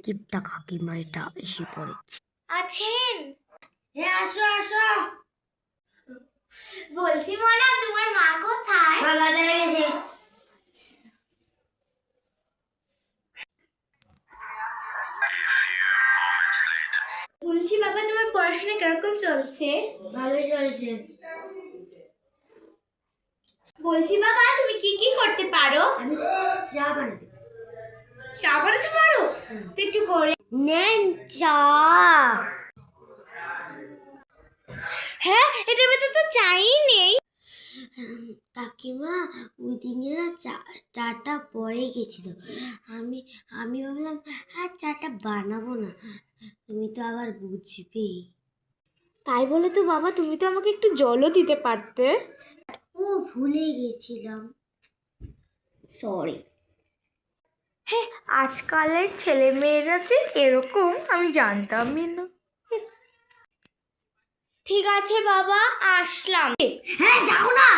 কিপটা কাকিমা এটা এসে পড়েছে। আছেন? হ্যাঁ, আসো আসো। বলছি মনা, তোমার মা কোথায়? মা বাজারে গেছে। বলছি বাবা, তোমার পড়াশোনা কিরকম চলছে? ভালোই চলছে। বলছি বাবা, তুমি কি কি করতে পারো? আমি চা বানাতে পারি। চা বানাতে পারো? তো একটু করে নেন চা। হ্যাঁ, এটার ভিতরে তো চাই নেই। কাকিমা ওই দিনে না চাটা পড়ে গেছিল। আমি আমি ভাবলাম চাটা বানাবো না, তুমি তো আবার বুঝবে। তাই বলে তো বাবা, তুমি তো আমাকে একটু জলও দিতে পারতে। ও ভুলে গেছিলাম, সরি। হ্যাঁ, আজকালের ছেলে মেয়েরা যে এরকম আমি জানতামই না। ঠিক আছে বাবা, আসলাম। হ্যাঁ যাও না।